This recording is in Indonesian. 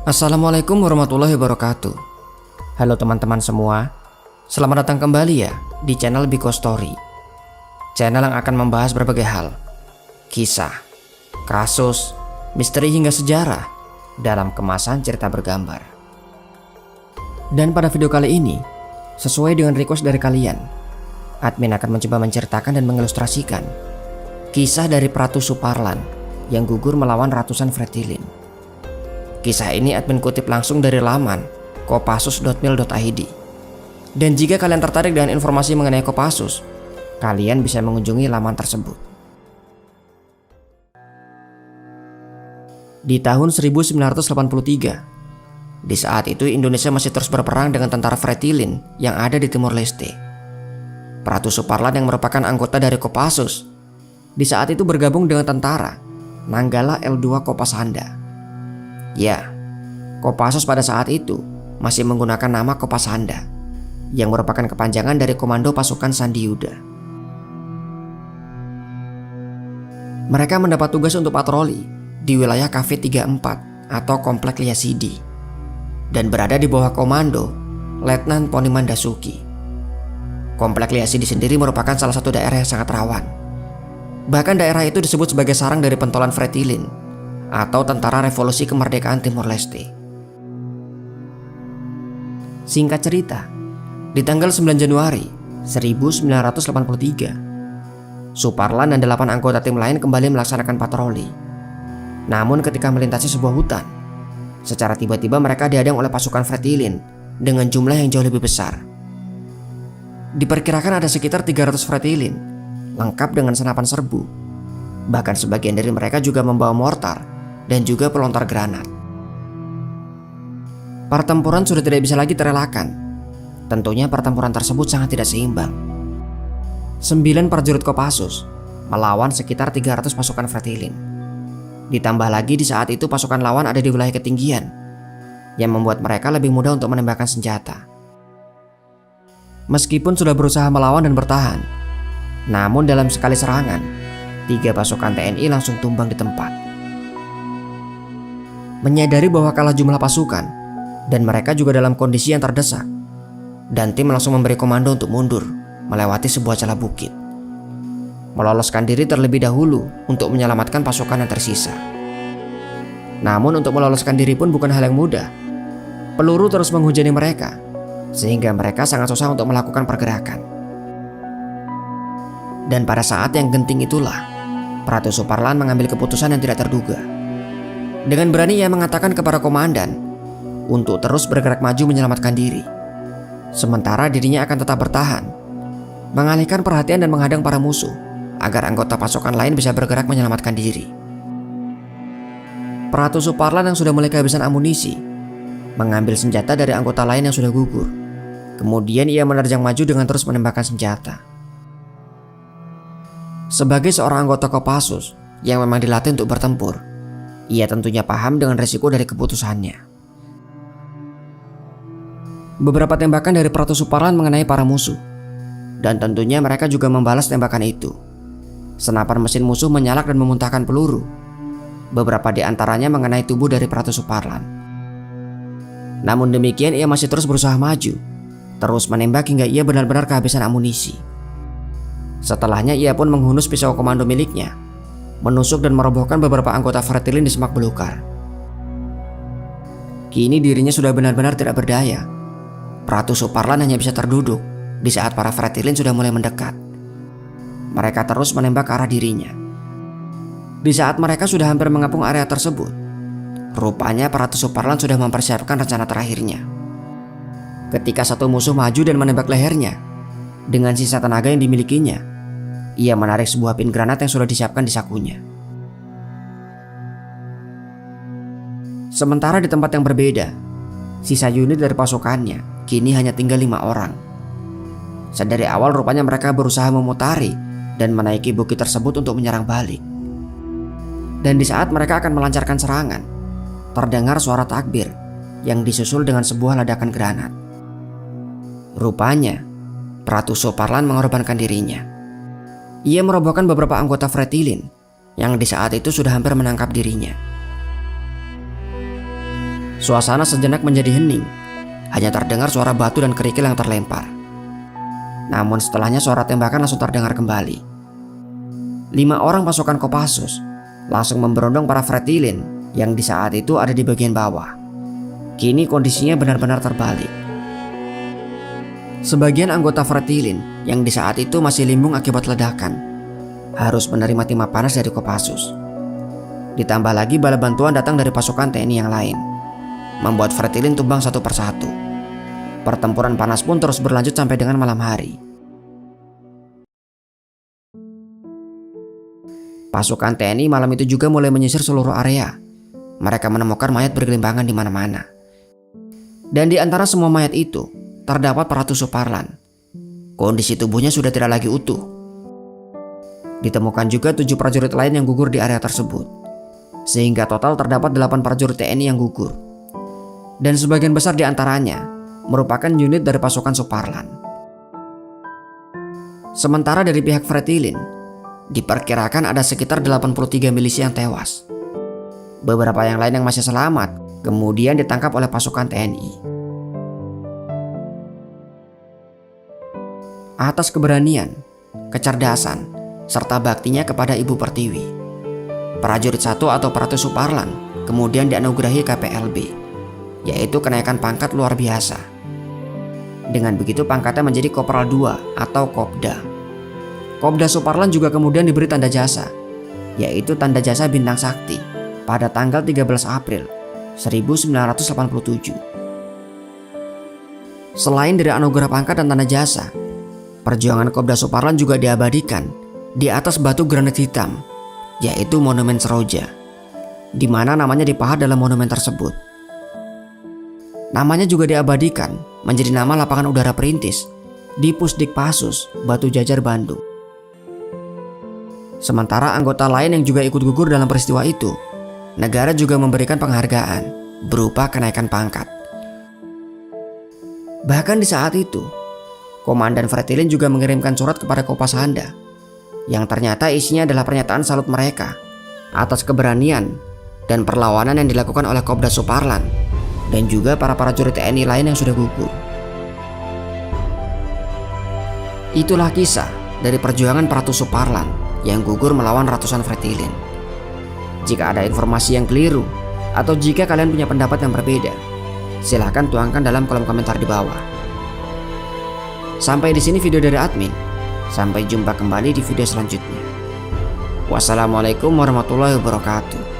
Assalamualaikum warahmatullahi wabarakatuh. Halo teman-teman semua, selamat datang kembali ya di channel Biko Story. Channel yang akan membahas berbagai hal, kisah, kasus, misteri hingga sejarah dalam kemasan cerita bergambar. Dan pada video kali ini, sesuai dengan request dari kalian, admin akan mencoba menceritakan dan mengilustrasikan kisah dari Pratu Suparlan yang gugur melawan ratusan Fretilin. Kisah ini admin kutip langsung dari laman kopassus.mil.id. Dan jika kalian tertarik dengan informasi mengenai Kopassus, kalian bisa mengunjungi laman tersebut. Di tahun 1983, di saat itu Indonesia masih terus berperang dengan tentara Fretilin yang ada di Timur Leste. Pratu Suparlan yang merupakan anggota dari Kopassus, di saat itu bergabung dengan tentara Nanggala L2 Kopasanda. Ya, Kopassus pada saat itu masih menggunakan nama Kopasanda, yang merupakan kepanjangan dari Komando Pasukan Sandi Yuda. Mereka mendapat tugas untuk patroli di wilayah KV-34 atau Komplek Liasidi, dan berada di bawah komando Letnan Poniman Dasuki. Komplek Liasidi sendiri merupakan salah satu daerah yang sangat rawan. Bahkan daerah itu disebut sebagai sarang dari pentolan Fretilin atau Tentara Revolusi Kemerdekaan Timor Leste. Singkat cerita, di tanggal 9 Januari 1983, Suparlan dan 8 anggota tim lain kembali melaksanakan patroli. Namun ketika melintasi sebuah hutan, secara tiba-tiba mereka dihadang oleh pasukan Fretilin dengan jumlah yang jauh lebih besar. Diperkirakan ada sekitar 300 Fretilin, lengkap dengan senapan serbu. Bahkan sebagian dari mereka juga membawa mortar dan juga pelontar granat. Pertempuran sudah tidak bisa lagi terelakkan. Tentunya pertempuran tersebut sangat tidak seimbang. 9 prajurit Kopassus melawan sekitar 300 pasukan Fretilin. Ditambah lagi di saat itu pasukan lawan ada di wilayah ketinggian, yang membuat mereka lebih mudah untuk menembakkan senjata. Meskipun sudah berusaha melawan dan bertahan, namun dalam sekali serangan, 3 pasukan TNI langsung tumbang di tempat. Menyadari bahwa kalah jumlah pasukan dan mereka juga dalam kondisi yang terdesak, dan tim langsung memberi komando untuk mundur melewati sebuah celah bukit, meloloskan diri terlebih dahulu untuk menyelamatkan pasukan yang tersisa. Namun untuk meloloskan diri pun bukan hal yang mudah. Peluru terus menghujani mereka, sehingga mereka sangat susah untuk melakukan pergerakan. Dan pada saat yang genting itulah Pratu Suparlan mengambil keputusan yang tidak terduga. Dengan berani ia mengatakan kepada komandan untuk terus bergerak maju menyelamatkan diri, sementara dirinya akan tetap bertahan, mengalihkan perhatian dan menghadang para musuh agar anggota pasukan lain bisa bergerak menyelamatkan diri. Pratu Suparlan yang sudah mulai kehabisan amunisi mengambil senjata dari anggota lain yang sudah gugur. Kemudian ia menerjang maju dengan terus menembakkan senjata. Sebagai seorang anggota Kopassus yang memang dilatih untuk bertempur, ia tentunya paham dengan resiko dari keputusannya. Beberapa tembakan dari Pratu Suparlan mengenai para musuh, dan tentunya mereka juga membalas tembakan itu. Senapan mesin musuh menyalak dan memuntahkan peluru. Beberapa di antaranya mengenai tubuh dari Pratu Suparlan. Namun demikian ia masih terus berusaha maju, terus menembak hingga ia benar-benar kehabisan amunisi. Setelahnya ia pun menghunus pisau komando miliknya, menusuk dan merobohkan beberapa anggota Fretilin di semak belukar. Kini dirinya sudah benar-benar tidak berdaya. Pratu Suparlan hanya bisa terduduk di saat para Fretilin sudah mulai mendekat. Mereka terus menembak ke arah dirinya. Di saat mereka sudah hampir mengepung area tersebut, rupanya Pratu Suparlan sudah mempersiapkan rencana terakhirnya. Ketika satu musuh maju dan menembak lehernya, dengan sisa tenaga yang dimilikinya, ia menarik sebuah pin granat yang sudah disiapkan di sakunya. Sementara di tempat yang berbeda, sisa unit dari pasukannya kini hanya tinggal 5 orang. Sedari awal rupanya mereka berusaha memutari dan menaiki bukit tersebut untuk menyerang balik. Dan di saat mereka akan melancarkan serangan, terdengar suara takbir yang disusul dengan sebuah ledakan granat. Rupanya Pratu Suparlan mengorbankan dirinya. Ia merobohkan beberapa anggota Fretilin yang di saat itu sudah hampir menangkap dirinya. Suasana sejenak menjadi hening. Hanya terdengar suara batu dan kerikil yang terlempar. Namun setelahnya suara tembakan langsung terdengar kembali. 5 orang pasukan Kopassus langsung memberondong para Fretilin yang di saat itu ada di bagian bawah. Kini kondisinya benar-benar terbalik. Sebagian anggota Fretilin yang di saat itu masih limbung akibat ledakan harus menerima timah panas dari Kopassus. Ditambah lagi bala bantuan datang dari pasukan TNI yang lain, membuat Fretilin tumbang satu persatu. Pertempuran panas pun terus berlanjut sampai dengan malam hari. Pasukan TNI malam itu juga mulai menyisir seluruh area. Mereka menemukan mayat bergelimpangan di mana-mana. Dan di antara semua mayat itu terdapat Ratu Suparlan. Kondisi tubuhnya sudah tidak lagi utuh. Ditemukan juga 7 prajurit lain yang gugur di area tersebut, sehingga total terdapat 8 prajurit TNI yang gugur. Dan sebagian besar di antaranya merupakan unit dari pasukan Suparlan. Sementara dari pihak Fretilin, diperkirakan ada sekitar 83 milisi yang tewas. Beberapa yang lain yang masih selamat kemudian ditangkap oleh pasukan TNI. Atas keberanian, kecerdasan, serta baktinya kepada Ibu Pertiwi, prajurit 1 atau Ratu Suparlan kemudian dianugerahi KPLB, yaitu kenaikan pangkat luar biasa. Dengan begitu pangkatnya menjadi Kopral 2 atau Kopda. Kopda Suparlan juga kemudian diberi tanda jasa, yaitu tanda jasa Bintang Sakti pada tanggal 13 April 1987. Selain dari anugerah pangkat dan tanda jasa, perjuangan Kopda Suparlan juga diabadikan di atas batu granit hitam, yaitu Monumen Seroja, di mana namanya dipahat dalam monumen tersebut. Namanya juga diabadikan menjadi nama lapangan udara perintis di Pusdikpassus, Batu Jajar, Bandung. Sementara anggota lain yang juga ikut gugur dalam peristiwa itu, negara juga memberikan penghargaan berupa kenaikan pangkat. Bahkan di saat itu, Komandan Fretilin juga mengirimkan surat kepada Kopasanda yang ternyata isinya adalah pernyataan salut mereka atas keberanian dan perlawanan yang dilakukan oleh Kopda Suparlan dan juga para prajurit TNI lain yang sudah gugur. Itulah kisah dari perjuangan Ratu Suparlan yang gugur melawan ratusan Fretilin. Jika ada informasi yang keliru atau jika kalian punya pendapat yang berbeda, silahkan tuangkan dalam kolom komentar di bawah. Sampai di sini video dari admin. Sampai jumpa kembali di video selanjutnya. Wassalamualaikum warahmatullahi wabarakatuh.